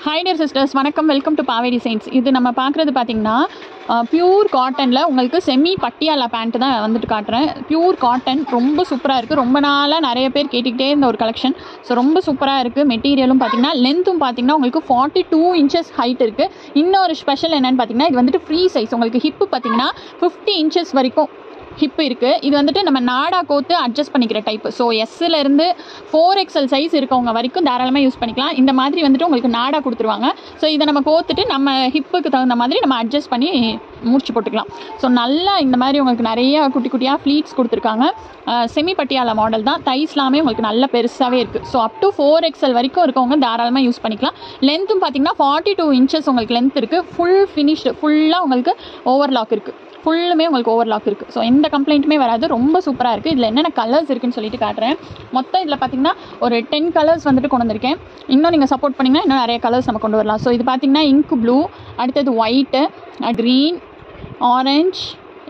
Hi dear sisters, வணக்கம். Welcome to பாவை designs. இது நம்ம பார்க்குறது பார்த்திங்கன்னா பியூர் காட்டனில் உங்களுக்கு செமி பட்டியாலா பேண்ட்டு தான் வந்துட்டு காட்டுறேன். பியூர் காட்டன் ரொம்ப சூப்பராக இருக்குது. ரொம்ப நாளாக நிறைய பேர் கேட்டுக்கிட்டே இருந்த ஒரு கலெக்ஷன். ஸோ ரொம்ப சூப்பராக இருக்குது. மெட்டீரியலும் பார்த்திங்கன்னா லென்த்தும் பார்த்திங்கன்னா உங்களுக்கு 42 inches ஹைட் இருக்குது. இன்னொரு ஸ்பெஷல் என்னென்னு பார்த்திங்கன்னா இது வந்துட்டு ஃப்ரீ சைஸ். உங்களுக்கு ஹிப்பு பார்த்திங்கன்னா 50 inches வரைக்கும் ஹிப் இருக்குது. இது வந்துட்டு நம்ம நாடா கோத்து அட்ஜஸ்ட் பண்ணிக்கிற டைப்பு. ஸோ எஸ்ஸிலேருந்து 4XL சைஸ் இருக்கவங்க வரைக்கும் தாராளமாக யூஸ் பண்ணிக்கலாம். இந்த மாதிரி வந்துட்டு உங்களுக்கு நாடா கொடுத்துருவாங்க. ஸோ இதை நம்ம கோத்துட்டு நம்ம ஹிப்புக்கு தகுந்த மாதிரி நம்ம அட்ஜஸ்ட் பண்ணி முடிச்சு போட்டுக்கலாம். ஸோ நல்லா இந்த மாதிரி உங்களுக்கு நிறைய குட்டி குட்டியாக ஃப்ளீட்ஸ் கொடுத்துருக்காங்க. செமி பட்டியாலா மாடல் தான். தைஸ்லாமே உங்களுக்கு நல்ல பெருசாகவே இருக்குது. ஸோ அப் டு 4XL வரைக்கும் இருக்கவங்க தாராளமாக யூஸ் பண்ணிக்கலாம். லென்த்தும் பார்த்திங்கன்னா 42 inches உங்களுக்கு லென்த் இருக்குது. ஃபுல் ஃபினிஷ்டு, ஃபுல்லாக உங்களுக்கு ஓவர்லாக் இருக்குது. ஃபுல்லுமே உங்களுக்கு ஓவர்லாக் இருக்குது. ஸோ எந்த கம்ப்ளைண்ட்டுமே வராது. ரொம்ப சூப்பராக இருக்குது. இதில் என்னென்ன கலர்ஸ் இருக்குதுன்னு சொல்லிட்டு காட்டுறேன். மொத்தம் இதில் பார்த்திங்கன்னா ஒரு 10 கலர்ஸ் வந்துட்டு கொண்டு வந்திருக்கேன். இன்னும் நீங்கள் சப்போர்ட் பண்ணிங்கன்னா இன்னும் நிறைய கலர்ஸ் நம்ம கொண்டு வரலாம். ஸோ இது பார்த்திங்கன்னா இங்க் ப்ளூ, அடுத்தது ஒயிட்டு, க்ரீன், ஆரஞ்ச்,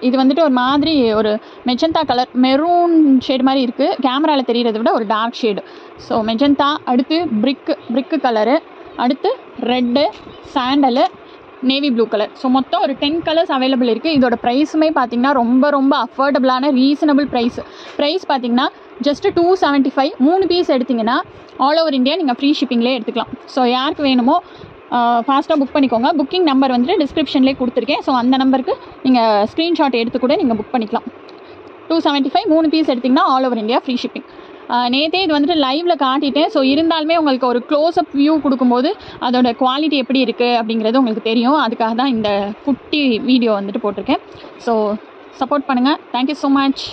இது வந்துட்டு ஒரு மாதிரி ஒரு மெஜந்தா கலர், மெரூன் ஷேடு மாதிரி இருக்குது. கேமராவில் தெரிகிறத விட ஒரு டார்க் ஷேடு. ஸோ மெஜந்தா, அடுத்து பிரிக்கு கலரு, அடுத்து red, sandal, navy blue colour. So மொத்தம் ஒரு 10 கலர்ஸ் அவைலபிள் இருக்குது. இதோட ப்ரைஸுமே பார்த்திங்கன்னா ரொம்ப அஃபோர்டபுளான ரீசனபிள் ப்ரைஸ் பார்த்திங்கன்னா ஜஸ்ட்டு 275. 3 பீஸ் எடுத்திங்கன்னா ஆல் ஓவர் இந்தியா நீங்கள் ஃப்ரீ ஷிப்பிங்லேயே எடுத்துக்கலாம். ஸோ யாருக்கு வேணுமோ ஃபாஸ்ட்டாக புக் பண்ணிக்கோங்க. புக்கிங் நம்பர் வந்துட்டு டிஸ்கிரிப்ஷன்லேயே கொடுத்துருக்கேன். ஸோ அந்த நம்பருக்கு நீங்கள் ஸ்க்ரீன்ஷாட் எடுத்து கூட நீங்கள் புக் பண்ணிக்கலாம். 275 3 பீஸ் எடுத்திங்கன்னா all over India free shipping. நேற்றே இது வந்துட்டு லைவில் காட்டிட்டேன். ஸோ இருந்தாலுமே உங்களுக்கு ஒரு க்ளோஸ்அப் வியூ கொடுக்கும்போது அதோட குவாலிட்டி எப்படி இருக்குது அப்படிங்கிறது உங்களுக்கு தெரியும். அதுக்காக தான் இந்த குட்டி வீடியோ வந்துட்டு போட்டிருக்கேன். ஸோ சப்போர்ட் பண்ணுங்கள். Thank you so much.